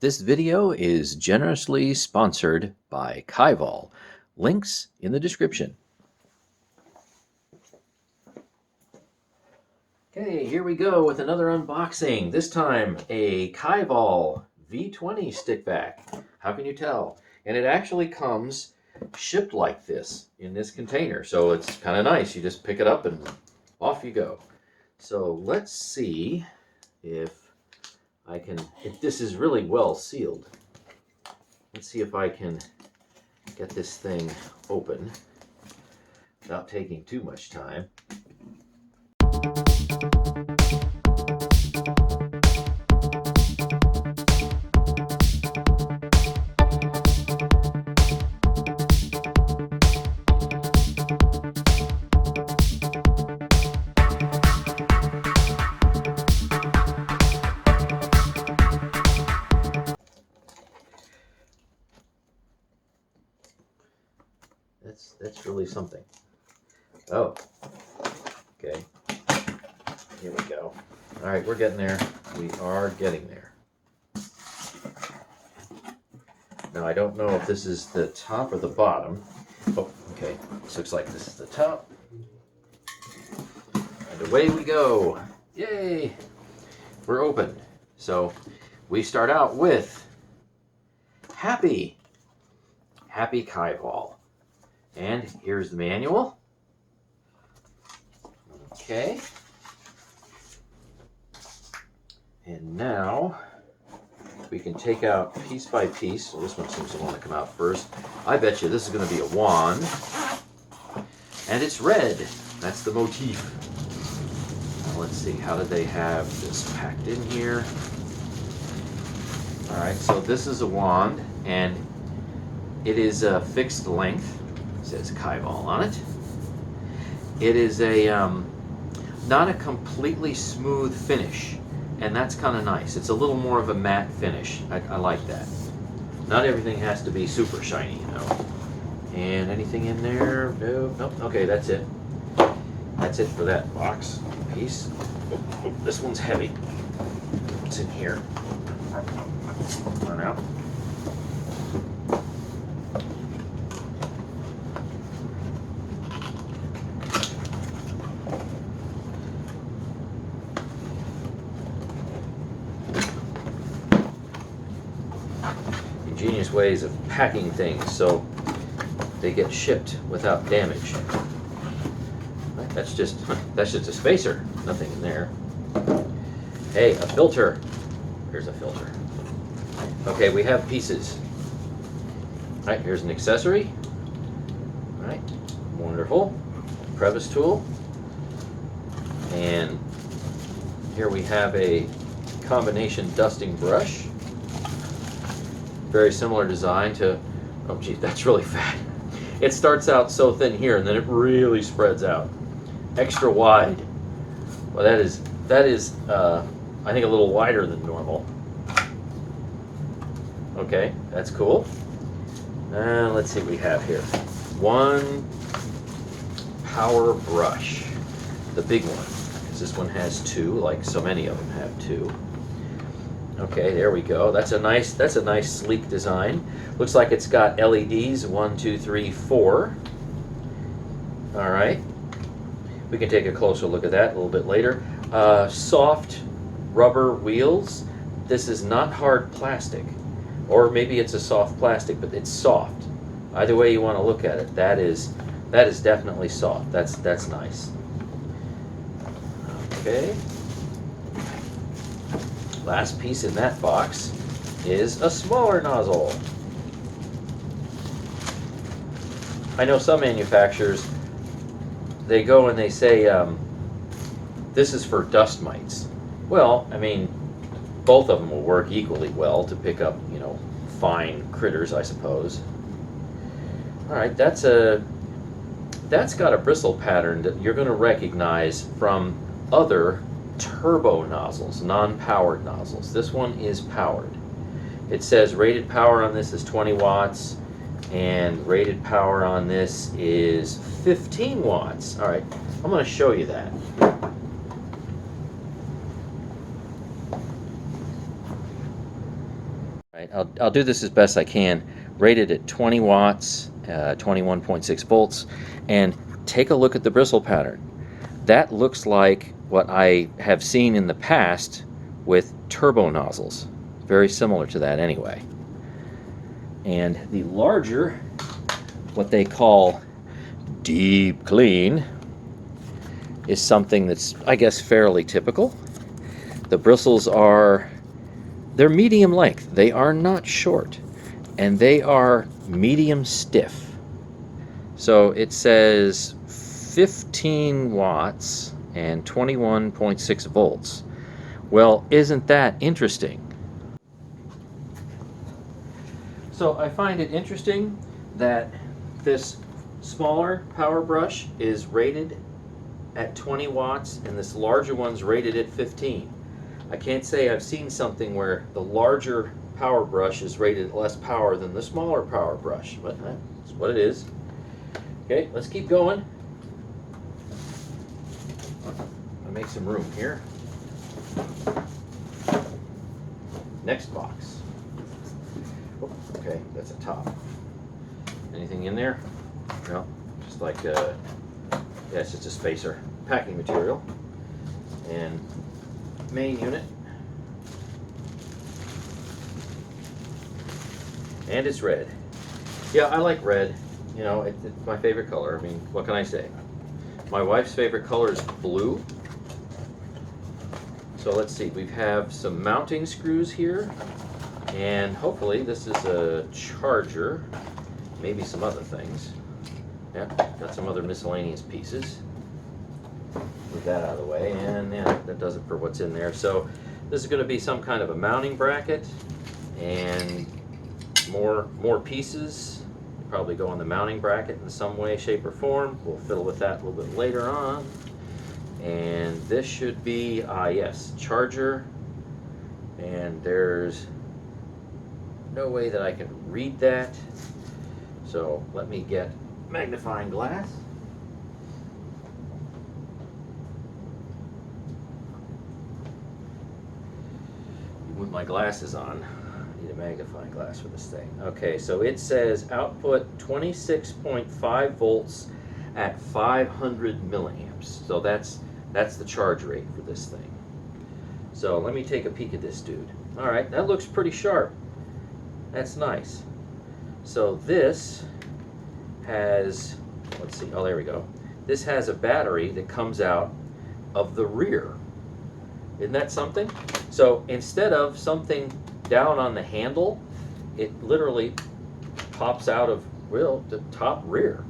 This video is generously sponsored by Kyvol. Links in the description. Okay, here we go with another unboxing. This time a Kyvol V20 stick vac. How can you tell? And it actually comes shipped like this in this container. So it's kind of nice. You just pick it up and off you go. So let's see if this is really well sealed. Let's see if I can get this thing open without taking too much time. That's really something. Oh, okay. Here we go. All right, we're getting there. We are getting there. Now, I don't know if this is the top or the bottom. Oh, okay. This looks like this is the top. And away we go. Yay! We're open. So we start out with Happy Kyvol. And here's the manual. Okay. And now we can take out piece by piece. So this one seems to want to come out first. I bet you this is going to be a wand. And it's red. That's the motif. Now let's see, how did they have this packed in here? All right, so this is a wand, and it is a fixed length. It says Kyvol on it. It is a not a completely smooth finish, and that's kind of nice. It's a little more of a matte finish. I like that. Not everything has to be super shiny, you know. And anything in there? No, nope. Okay, that's it. That's it for that box piece. Oh, this one's heavy. What's in here? Run out. Ingenious ways of packing things so they get shipped without damage. That's just a spacer. Nothing in there. Hey, a filter. Here's a filter. Okay, we have pieces. All right, here's an accessory. All right, wonderful. Crevice tool. And here we have a combination dusting brush. Very similar design to, oh geez, that's really fat. It starts out so thin here and then it really spreads out. Extra wide. Well, that is I think a little wider than normal. Okay, that's cool. Let's see what we have here. One power brush, the big one, because this one has two, like so many of them have two. Okay, there we go. That's a nice sleek design. Looks like it's got LEDs, 1, 2, 3, 4. All right. We can take a closer look at that a little bit later. Soft rubber wheels. This is not hard plastic. Or maybe it's a soft plastic, but it's soft. Either way you want to look at it, that is definitely soft. That's nice. Okay. Last piece in that box is a smaller nozzle. I know some manufacturers, they go and they say, this is for dust mites. Well, I mean, both of them will work equally well to pick up, you know, fine critters, I suppose. All right, that's got a bristle pattern that you're going to recognize from other turbo nozzles, non-powered nozzles. This one is powered. It says rated power on this is 20 watts and rated power on this is 15 watts. All right, I'm going to show you that. Right, I'll do this as best I can. Rated at 20 watts, 21.6 volts, and take a look at the bristle pattern. That looks like what I have seen in the past with turbo nozzles. Very similar to that anyway. And the larger, what they call deep clean, is something that's, I guess, fairly typical. The bristles they're medium length. They are not short, and they are medium stiff. So it says 15 watts and 21.6 volts. Well, isn't that interesting? So I find it interesting that this smaller power brush is rated at 20 watts and this larger one's rated at 15. I can't say I've seen something where the larger power brush is rated at less power than the smaller power brush, but that's what it is. Okay, let's keep going. I'll make some room here. Next box. Oh, okay, that's a top. Anything in there? No, just like, yeah, it's just a spacer. Packing material. And main unit. And it's red. Yeah, I like red. You know, it's my favorite color. I mean, what can I say? My wife's favorite color is blue. So let's see, we have some mounting screws here. And hopefully this is a charger. Maybe some other things. Yeah, got some other miscellaneous pieces. Move that out of the way, and yeah, that does it for what's in there. So this is going to be some kind of a mounting bracket, and more pieces. Probably go on the mounting bracket in some way, shape, or form. We'll fiddle with that a little bit later on. And this should be, yes, charger. And there's no way that I can read that. So let me get magnifying glass. With my glasses on, I need a magnifying glass for this thing. Okay, so it says output 26.5 volts at 500 milliamps. So that's the charge rate for this thing. So let me take a peek at this dude. All right, that looks pretty sharp. That's nice. So this has, let's see, oh, there we go. This has a battery that comes out of the rear. Isn't that something? So instead of something down on the handle, it literally pops out of, well, the top rear.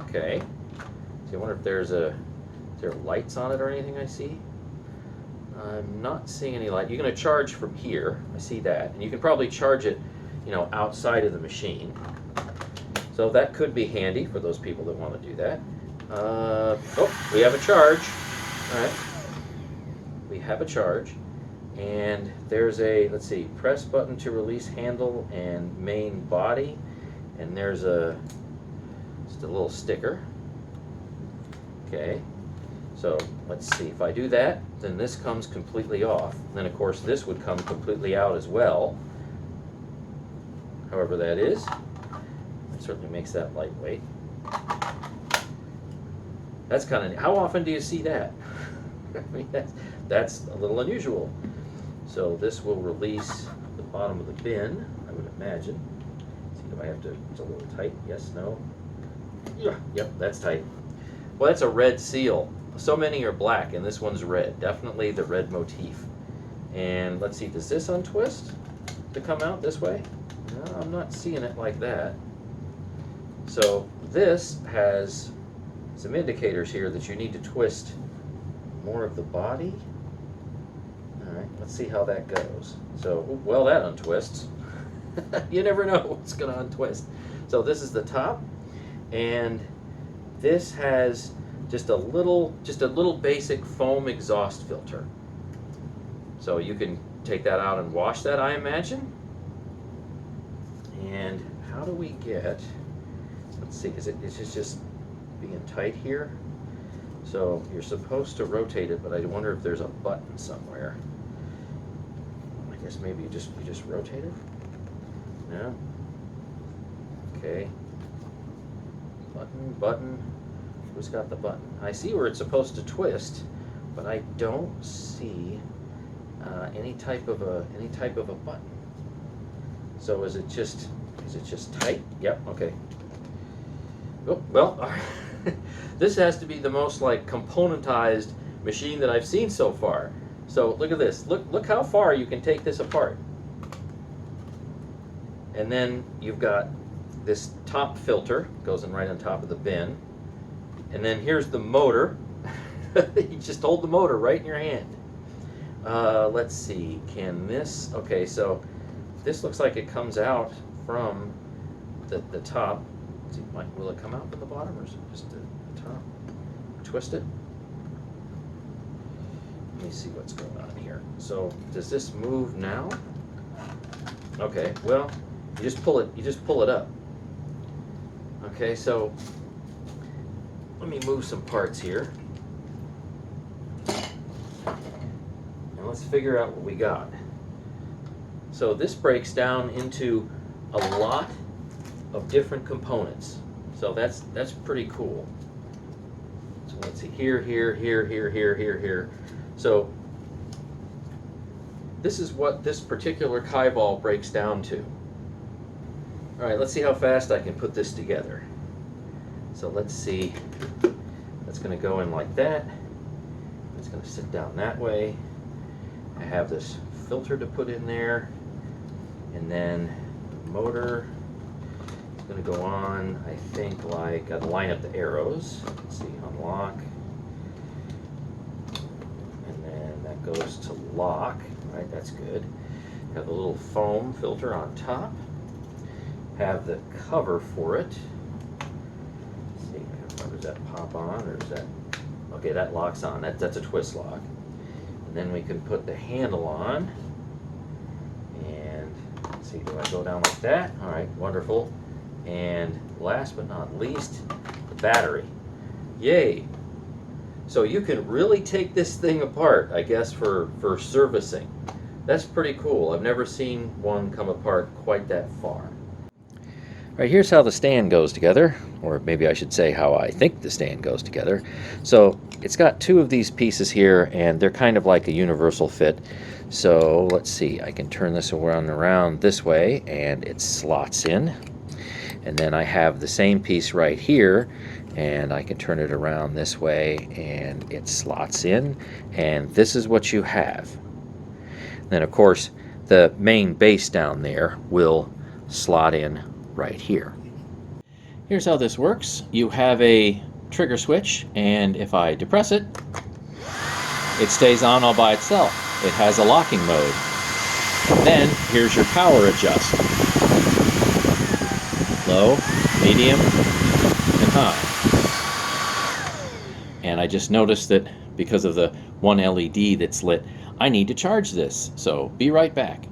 Okay. So I wonder if is there lights on it or anything I see? I'm not seeing any light. You're going to charge from here. I see that. And you can probably charge it, you know, outside of the machine. So that could be handy for those people that want to do that. Oh, we have a charge. All right. We have a charge. And there's a, let's see, press button to release handle and main body. And there's just a little sticker. Okay. So let's see, if I do that, then this comes completely off. Then of course this would come completely out as well. However that is. It certainly makes that lightweight. That's kind of, how often do you see that? I mean, that's a little unusual. So this will release the bottom of the bin, I would imagine. Let's see if I have to, it's a little tight, yes, no? Yeah, yep, that's tight. Well, that's a red seal. So many are black, and this one's red. Definitely the red motif. And let's see, does this untwist to come out this way? No, I'm not seeing it like that. So this has some indicators here that you need to twist more of the body. All right, let's see how that goes. So, well, that untwists. You never know what's going to untwist. So this is the top, and this has just a little basic foam exhaust filter. So you can take that out and wash that, I imagine. And how do we get, let's see, is it just being tight here? So you're supposed to rotate it, but I wonder if there's a button somewhere. I guess maybe you just rotate it. No. Okay. Button. Who's got the button? I see where it's supposed to twist, but I don't see any type of a button. So is it just tight? Yep. Okay. Oh well, this has to be the most like componentized machine that I've seen so far. So look at this. Look how far you can take this apart. And then you've got this top filter, goes in right on top of the bin. And then here's the motor. You just hold the motor right in your hand. Let's see, can this, okay, so this looks like it comes out from the top. Let's see, will it come out from the bottom or is it just the top? Twist it. Let me see what's going on here. So does this move now? Okay, well, you just pull it up. Okay, so let me move some parts here. And let's figure out what we got. So this breaks down into a lot of different components. So that's pretty cool. So let's see, here. So this is what this particular Kyvol breaks down to. All right, let's see how fast I can put this together. So let's see, that's going to go in like that. It's going to sit down that way. I have this filter to put in there, and then the motor is going to go on, I think, like, I'll line up the arrows. Let's see, unlock. And then that goes to lock. All right, that's good. Have a little foam filter on top. Have the cover for it. Let's see, does that pop on, or is that, okay, that locks on. That's a twist lock. And then we can put the handle on. And let's see, do I go down like that? All right, wonderful. And last but not least, the battery. Yay! So you can really take this thing apart, I guess, for servicing. That's pretty cool. I've never seen one come apart quite that far. All right, here's how the stand goes together, or maybe I should say how I think the stand goes together. So it's got two of these pieces here, and they're kind of like a universal fit. So let's see, I can turn this around this way, and it slots in. And then I have the same piece right here, and I can turn it around this way, and it slots in. And this is what you have. Then, of course, the main base down there will slot in right here. Here's how this works. You have a trigger switch, and if I depress it, it stays on all by itself. It has a locking mode. And then here's your power adjust. Low, medium, and high. And I just noticed that because of the one LED that's lit, I need to charge this. So be right back.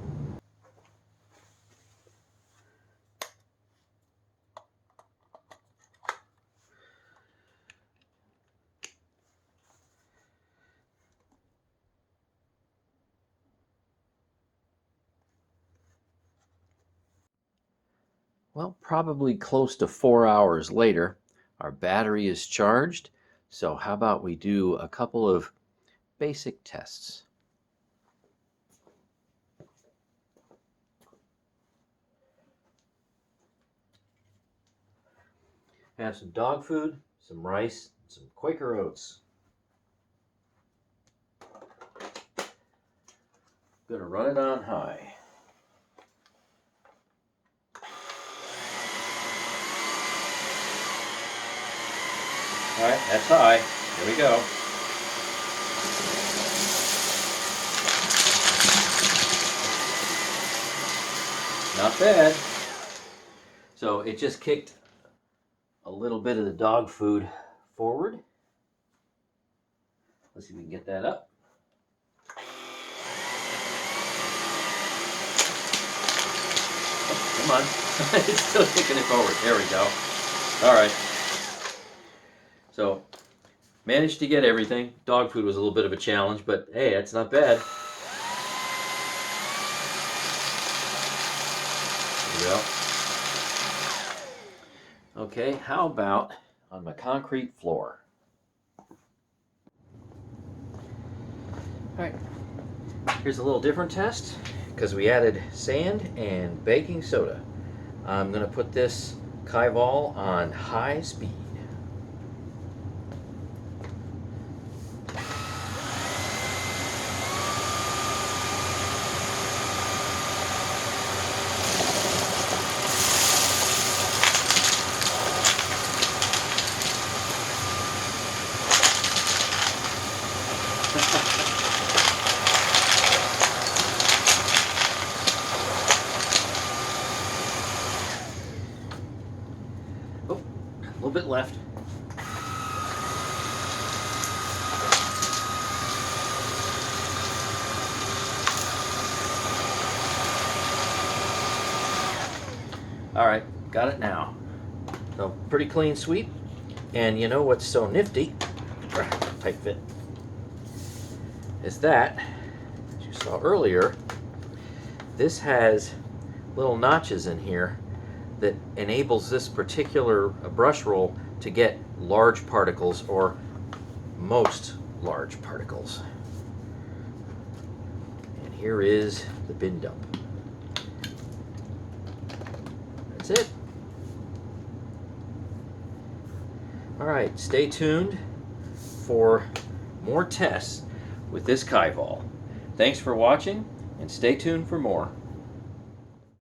Well, probably close to 4 hours later, our battery is charged. So how about we do a couple of basic tests. I have some dog food, some rice, some Quaker oats. Gonna run it on high. All right, that's high. Here we go. Not bad. So it just kicked a little bit of the dog food forward. Let's see if we can get that up. Oh, come on. It's still kicking it forward. There we go. All right. So, managed to get everything. Dog food was a little bit of a challenge, but hey, that's not bad. Yep. Okay, how about on my concrete floor? All right, here's a little different test because we added sand and baking soda. I'm going to put this Kyvol on high speed. Oh, a little bit left. All right, got it now. So pretty clean sweep. And you know what's so nifty, tight fit, is that, as you saw earlier, this has little notches in here that enables this particular brush roll to get large particles, or most large particles. And here is the bin dump. That's it. All right, stay tuned for more tests with this Kyvol. Thanks for watching, and stay tuned for more.